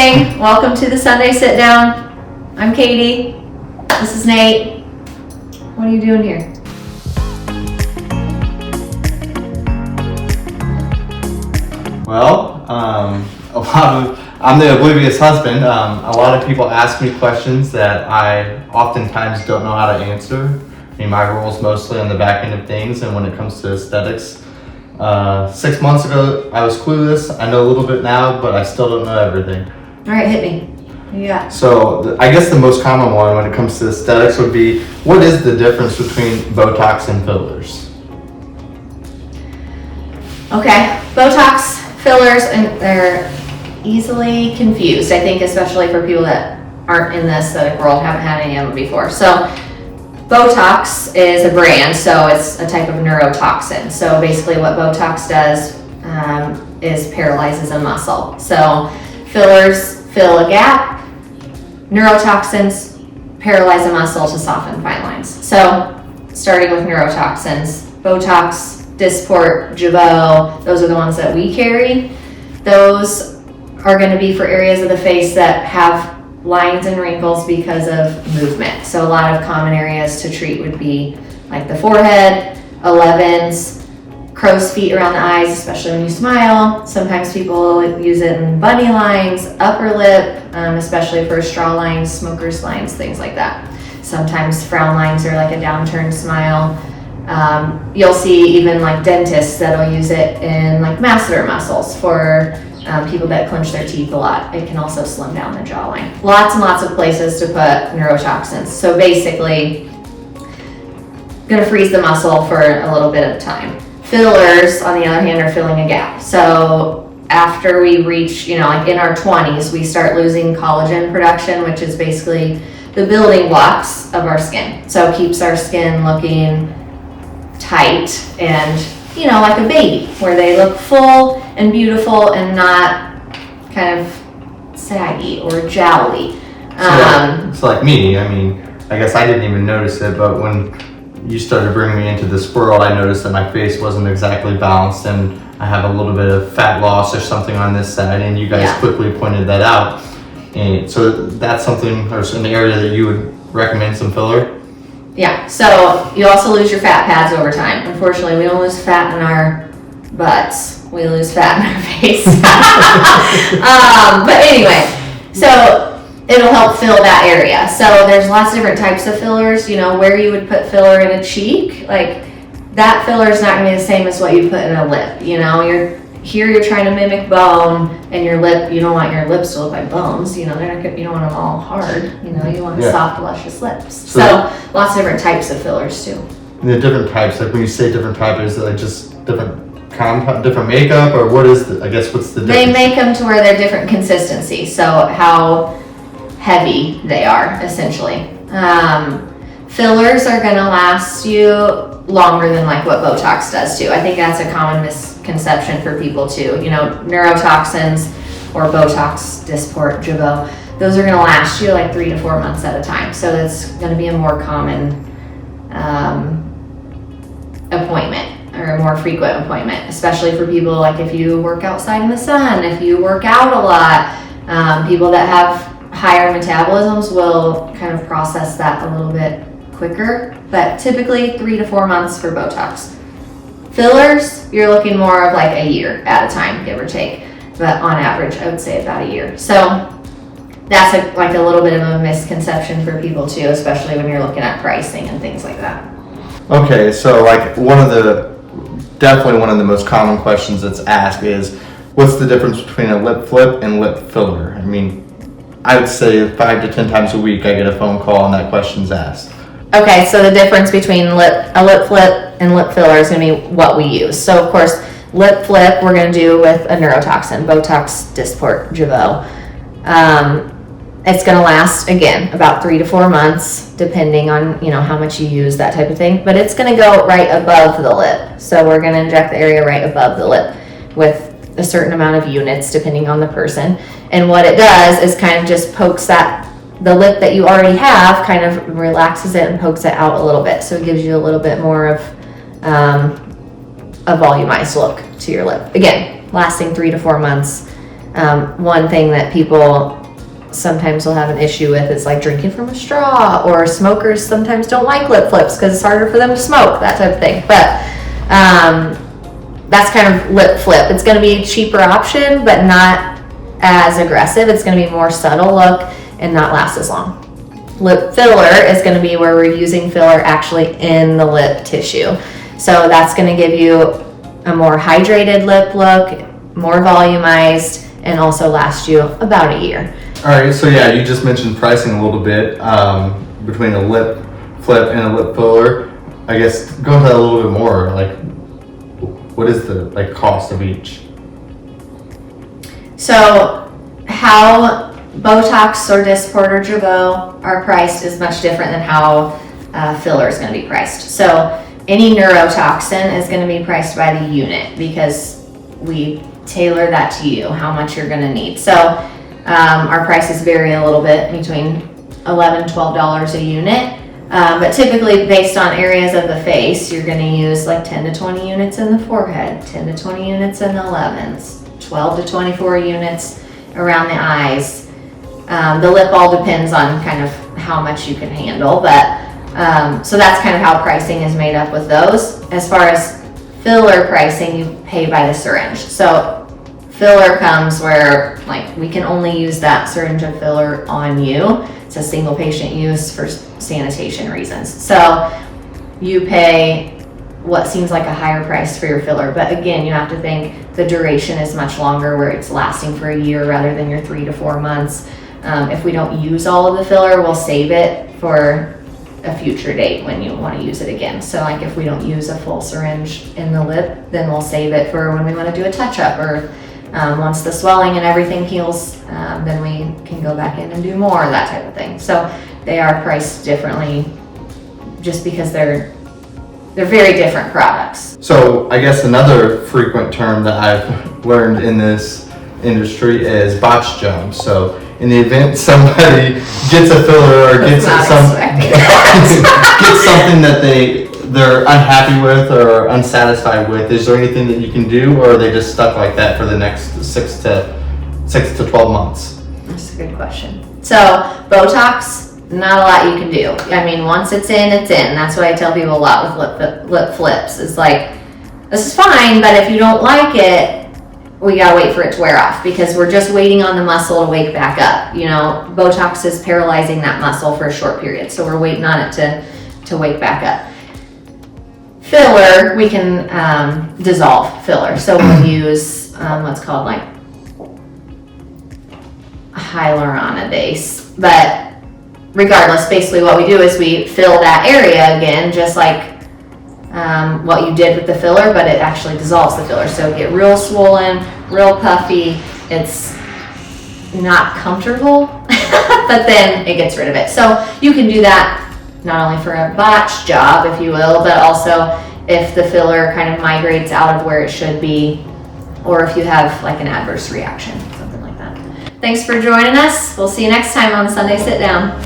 morning. Welcome to the Sunday Sit Down. I'm Katie. This is Nate. What are you doing here? Well, I'm the oblivious husband. A lot of people ask me questions that I oftentimes don't know how to answer. I mean, my role is mostly on the back end of things, and when it comes to aesthetics, 6 months ago I was clueless. I know a little bit now, but I still don't know everything. All right, hit me. Yeah. So I guess the most common one when it comes to aesthetics would be, what is the difference between Botox and fillers? Okay, Botox, fillers, and they're easily confused, I think, especially for people that aren't in the aesthetic world, haven't had any of them before. So Botox is a brand, so it's a type of neurotoxin. So basically what Botox does is paralyzes a muscle. So fillers fill a gap, neurotoxins paralyze a muscle to soften fine lines. So starting with neurotoxins, Botox, Dysport, Jeuveau, those are the ones that we carry. Those are going to be for areas of the face that have lines and wrinkles because of movement. So a lot of common areas to treat would be like the forehead, 11s, crow's feet around the eyes, especially when you smile. Sometimes people use it in bunny lines, upper lip, especially for straw lines, smoker's lines, things like that. Sometimes frown lines are like a downturned smile. You'll see even like dentists that'll use it in like masseter muscles for people that clench their teeth a lot. It can also slim down the jawline. Lots and lots of places to put neurotoxins. So basically, gonna freeze the muscle for a little bit of time. Fillers, on the other hand, are filling a gap. So after we reach, like in our 20s, we start losing collagen production, which is basically the building blocks of our skin. So it keeps our skin looking tight and like a baby, where they look full and beautiful and not kind of saggy or jowly. It's like me. I mean, I guess I didn't even notice it, but when you started bringing me into this world, I noticed that my face wasn't exactly balanced, and I have a little bit of fat loss or something on this side, and you guys quickly pointed that out. And so that's something, or an area that you would recommend some filler? Yeah, so you also lose your fat pads over time. Unfortunately, we don't lose fat in our butts. We lose fat in our face. But anyway, so it'll help fill that area. So there's lots of different types of fillers. Where you would put filler in a cheek, like that filler is not going to be the same as what you put in a lip. You're trying to mimic bone, and your lip, you don't want your lips to look like bones. They're not. You don't want them all hard. You want soft, luscious lips. So lots of different types of fillers too. The different types, like when you say different types, is it like just different makeup, or what is what's the difference? They make them to where they're different consistency. So how heavy they are, essentially. Fillers are going to last you longer than like what Botox does too. I think that's a common misconception for people too. Neurotoxins or Botox, Dysport, Jeuveau, those are going to last you like 3 to 4 months at a time. So that's going to be a more common appointment, or a more frequent appointment, especially for people like if you work outside in the sun, if you work out a lot. People that have higher metabolisms will kind of process that a little bit quicker, but typically 3 to 4 months for Botox. Fillers, you're looking more of like a year at a time, give or take, but on average, I would say about a year. So that's like a little bit of a misconception for people too, especially when you're looking at pricing and things like that. Okay, so like definitely one of the most common questions that's asked is, what's the difference between a lip flip and lip filler? I mean, I would say 5 to 10 times a week I get a phone call and that question's asked. Okay, so the difference between a lip flip and lip filler is going to be what we use. So of course, lip flip we're going to do with a neurotoxin, Botox, Dysport, Jeuveau. It's going to last, again, about 3 to 4 months, depending on how much you use, that type of thing. But it's going to go right above the lip. So we're going to inject the area right above the lip with a certain amount of units, depending on the person. And what it does is kind of just pokes the lip that you already have, kind of relaxes it and pokes it out a little bit. So it gives you a little bit more of a volumized look to your lip. Again, lasting 3 to 4 months. One thing that people sometimes will have an issue with is like drinking from a straw, or smokers sometimes don't like lip flips because it's harder for them to smoke, that type of thing. But that's kind of lip flip. It's going to be a cheaper option, but not as aggressive. It's going to be more subtle look and not last as long. Lip filler is going to be where we're using filler actually in the lip tissue. So that's going to give you a more hydrated lip look, more volumized, and also last you about a year. All right, so yeah, you just mentioned pricing a little bit between a lip flip and a lip filler. I guess go into that a little bit more. Like, what is the cost of each? So how Botox or Dysport or Jeuveau are priced is much different than how filler is going to be priced. So any neurotoxin is going to be priced by the unit because we tailor that to you, how much you're going to need. So our prices vary a little bit between $11, $12 a unit. But typically based on areas of the face, you're going to use like 10 to 20 units in the forehead, 10 to 20 units in the 11s, 12 to 24 units around the eyes. The lip all depends on kind of how much you can handle, but so that's kind of how pricing is made up with those. As far as filler pricing, you pay by the syringe. So filler comes where like we can only use that syringe of filler on you. It's a single patient use for sanitation reasons. So you pay what seems like a higher price for your filler, but again, you have to think the duration is much longer, where it's lasting for a year rather than your 3 to 4 months. If we don't use all of the filler, we'll save it for a future date when you want to use it again. So like if we don't use a full syringe in the lip, then we'll save it for when we want to do a touch-up, or once the swelling and everything heals, then we can go back in and do more, that type of thing. So they are priced differently just because they're very different products. So I guess another frequent term that I've learned in this industry is botch jobs. So in the event somebody gets a filler or gets something that they're unhappy with or unsatisfied with, is there anything that you can do, or are they just stuck like that for the next 6 to 12 months? That's a good question. So Botox, not a lot you can do. I mean, once it's in, it's in. That's what I tell people a lot with lip flips. It's like, this is fine, but if you don't like it, we gotta wait for it to wear off, because we're just waiting on the muscle to wake back up. You know, Botox is paralyzing that muscle for a short period, so we're waiting on it to wake back up. Filler, we can dissolve filler. So we'll use what's called like hyaluronidase. But regardless, basically what we do is we fill that area again, just like what you did with the filler, but it actually dissolves the filler. So get real swollen, real puffy. It's not comfortable, but then it gets rid of it. So you can do that not only for a botch job, if you will, but also if the filler kind of migrates out of where it should be, or if you have like an adverse reaction, something like that. Thanks for joining us. We'll see you next time on the Sunday Sit Down.